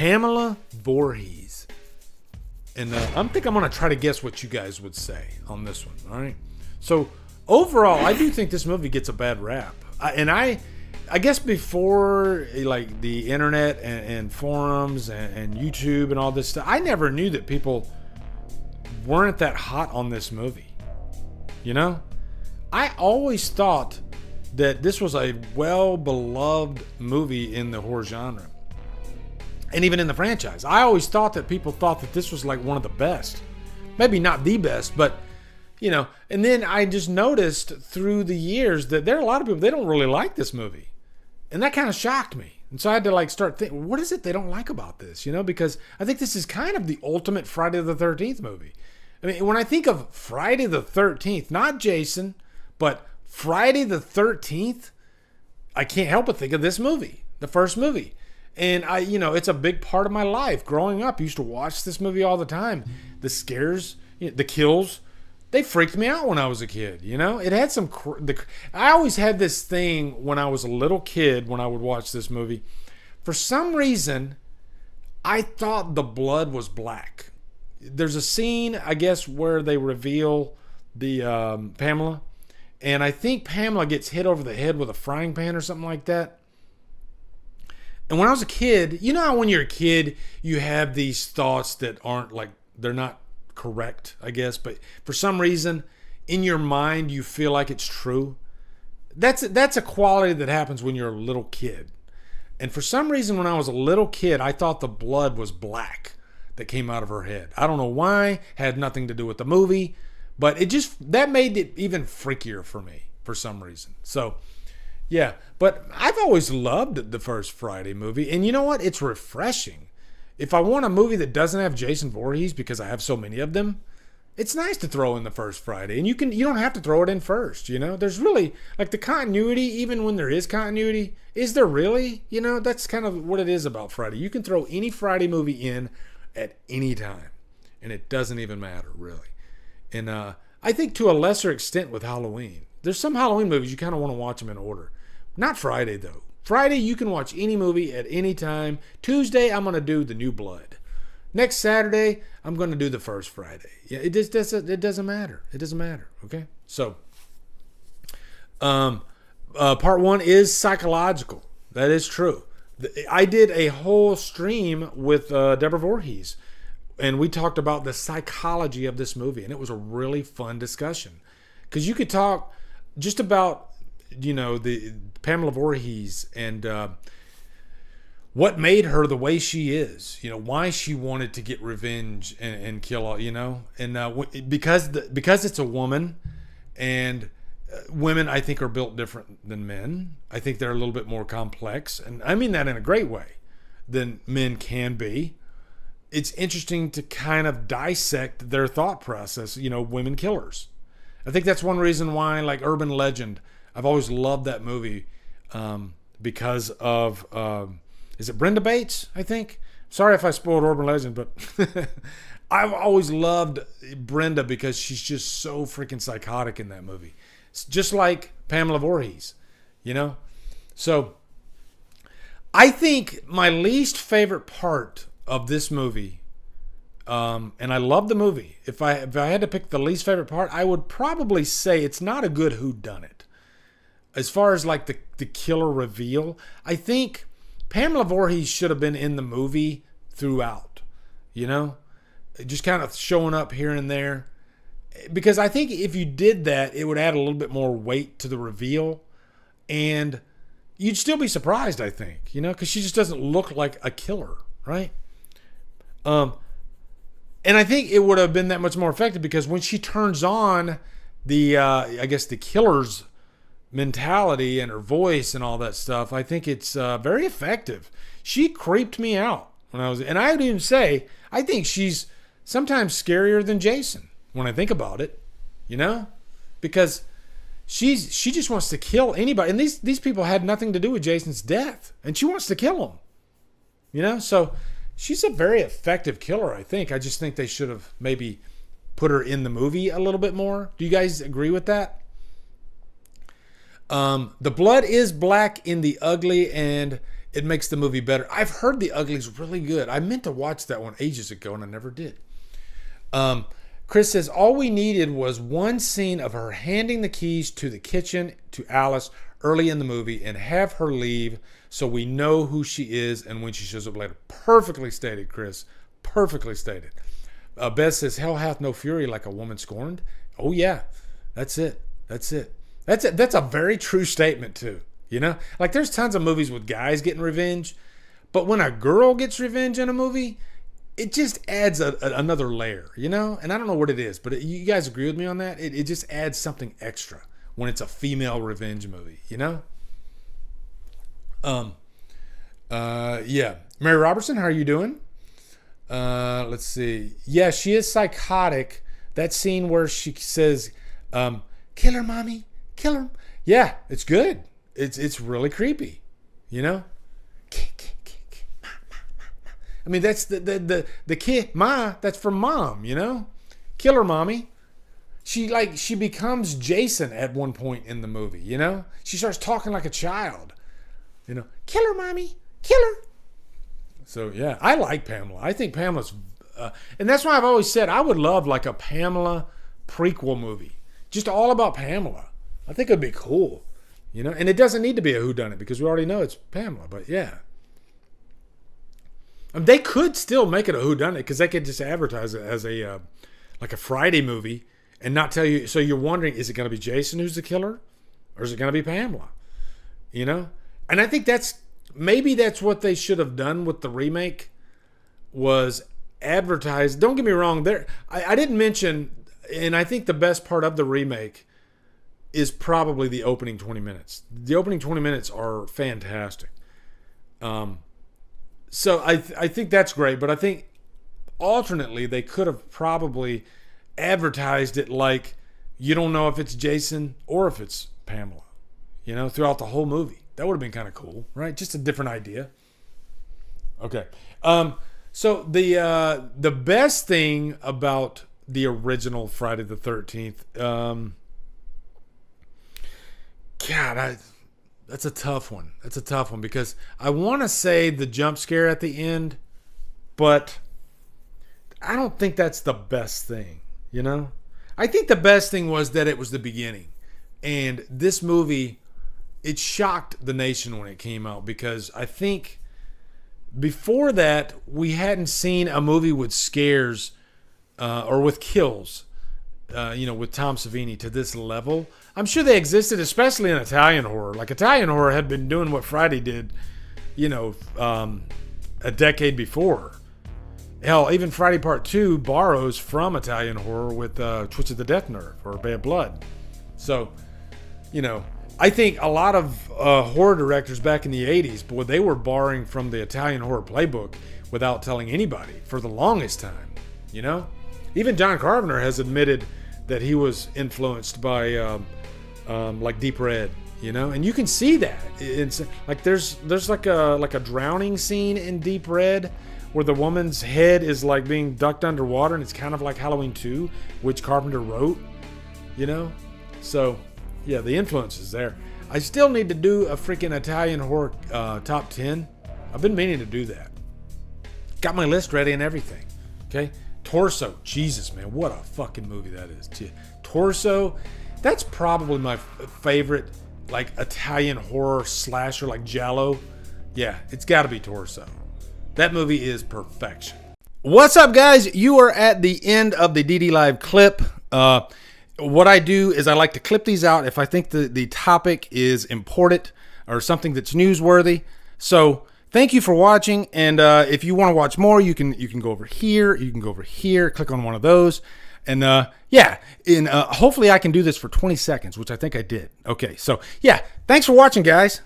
Pamela Voorhees. And I think I'm going to try to guess what you guys would say on this one. All right. So overall, I do think this movie gets a bad rap. I guess before like the internet and forums and YouTube and all this stuff, I never knew that people weren't that hot on this movie. You know, I always thought that this was a well-beloved movie in the horror genre. And even in the franchise. I always thought that people thought that this was like one of the best. Maybe not the best, but, you know. And then I just noticed through the years that there are a lot of people, they don't really like this movie. And that kind of shocked me. And so I had to like start thinking, what is it they don't like about this? You know, because I think this is kind of the ultimate Friday the 13th movie. I mean, when I think of Friday the 13th, not Jason, but Friday the 13th, I can't help but think of this movie, the first movie. And it's a big part of my life. Growing up, I used to watch this movie all the time. The scares, the kills, they freaked me out when I was a kid. You know, it had some. I always had this thing when I was a little kid when I would watch this movie. For some reason, I thought the blood was black. There's a scene, I guess, where they reveal the Pamela, and I think Pamela gets hit over the head with a frying pan or something like that. And when I was a kid, you know how when you're a kid, you have these thoughts that aren't like, they're not correct, I guess. But for some reason, in your mind, you feel like it's true. That's a quality that happens when you're a little kid. And for some reason, when I was a little kid, I thought the blood was black that came out of her head. I don't know why. Had nothing to do with the movie. But that made it even freakier for me for some reason. So, yeah, but I've always loved the first Friday movie. And you know what? It's refreshing. If I want a movie that doesn't have Jason Voorhees, because I have so many of them, it's nice to throw in the first Friday. And you don't have to throw it in first, you know? There's really, like, the continuity, even when there is continuity, is there really? You know, that's kind of what it is about Friday. You can throw any Friday movie in at any time. And it doesn't even matter, really. And I think to a lesser extent with Halloween. There's some Halloween movies you kind of want to watch them in order. Not Friday, though. Friday, you can watch any movie at any time. Tuesday, I'm going to do The New Blood. Next Saturday, I'm going to do the first Friday. Yeah, it doesn't matter. It doesn't matter, okay? So, part one is psychological. That is true. I did a whole stream with Deborah Voorhees, and we talked about the psychology of this movie, and it was a really fun discussion. Because you could talk just about, the Pamela Voorhees and what made her the way she is, why she wanted to get revenge and kill all, and because it's a woman, and women, I think, are built different than men. I think they're a little bit more complex, and I mean that in a great way, than men can be. It's interesting to kind of dissect their thought process, women killers. I think that's one reason why, like Urban Legend, I've always loved that movie because of, is it Brenda Bates, I think? Sorry if I spoiled Urban Legend, but I've always loved Brenda because she's just so freaking psychotic in that movie. It's just like Pamela Voorhees, So I think my least favorite part of this movie, and I love the movie. If I had to pick the least favorite part, I would probably say it's not a good whodunit. As far as like the killer reveal, I think Pamela Voorhees should have been in the movie throughout. Just kind of showing up here and there. Because I think if you did that, it would add a little bit more weight to the reveal. And you'd still be surprised, I think, because she just doesn't look like a killer, right? And I think it would have been that much more effective because when she turns on the, I guess the killer's mentality and her voice and all that stuff, I think it's very effective. She creeped me out and I would even say, I think she's sometimes scarier than Jason when I think about it, because she just wants to kill anybody. And these people had nothing to do with Jason's death, and she wants to kill him, so she's a very effective killer, I think. I just think they should have maybe put her in the movie a little bit more. Do you guys agree with that? The blood is black in the ugly, and it makes the movie better. I've heard The Ugly's really good. I meant to watch that one ages ago, and I never did. Chris says, all we needed was one scene of her handing the keys to the kitchen to Alice early in the movie and have her leave so we know who she is and when she shows up later. Perfectly stated, Chris. Perfectly stated. Beth says, hell hath no fury like a woman scorned. Oh, yeah. That's it. That's it. That's it. That's a very true statement, too. You know? Like, there's tons of movies with guys getting revenge, but when a girl gets revenge in a movie, it just adds another layer, you know? And I don't know what it is, but you guys agree with me on that? It just adds something extra when it's a female revenge movie, you know? Yeah. Mary Robertson, how are you doing? Let's see. Yeah, she is psychotic. That scene where she says, kill her, mommy, kill her. Yeah, it's good. It's really creepy, you know? I mean, that's the kid, ma, that's for mom, you know? Kill her, mommy. She becomes Jason at one point in the movie, you know? She starts talking like a child, you know? Kill her, mommy, kill her. So, yeah, I like Pamela. I think Pamela's, and that's why I've always said I would love like a Pamela prequel movie. Just all about Pamela. I think it'd be cool, you know? And it doesn't need to be a whodunit because we already know it's Pamela, but yeah. They could still make it a whodunit because they could just advertise it as a like a Friday movie and not tell you. So you're wondering, is it going to be Jason who's the killer, or is it going to be Pamela? You know, and I think maybe that's what they should have done with the remake was advertise. Don't get me wrong. I didn't mention, and I think the best part of the remake is probably the opening 20 minutes. The opening 20 minutes are fantastic. So I think that's great, but I think alternately they could have probably advertised it like you don't know if it's Jason or if it's Pamela, you know, throughout the whole movie. That would have been kind of cool, right? Just a different idea. Okay. So the best thing about the original Friday the 13th, that's a tough one. That's a tough one because I want to say the jump scare at the end, but I don't think that's the best thing, you know? I think the best thing was that it was the beginning. And this movie, it shocked the nation when it came out because I think before that, we hadn't seen a movie with scares or with kills, with Tom Savini to this level. I'm sure they existed, especially in Italian horror. Like Italian horror had been doing what Friday did, a decade before. Hell, even Friday Part 2 borrows from Italian horror with Twisted the Death Nerve or Bad Blood. So, I think a lot of horror directors back in the 80s, boy, they were borrowing from the Italian horror playbook without telling anybody for the longest time, Even John Carpenter has admitted that he was influenced by like Deep Red, and you can see that. It's like there's like a drowning scene in Deep Red where the woman's head is like being ducked underwater, and it's kind of like Halloween 2, which Carpenter wrote, So, yeah, the influence is there. I still need to do a freaking Italian horror top 10. I've been meaning to do that. Got my list ready and everything. Okay? Torso. Jesus, man, what a fucking movie that is. Torso. That's probably my favorite, like, Italian horror slasher, like Giallo. Yeah, it's got to be Torso. That movie is perfection. What's up, guys? You are at the end of the DD Live clip. What I do is I like to clip these out if I think the topic is important or something that's newsworthy. So thank you for watching. And if you want to watch more, you can go over here. You can go over here. Click on one of those. And hopefully I can do this for 20 seconds, which I think I did. Okay, so yeah, thanks for watching, guys.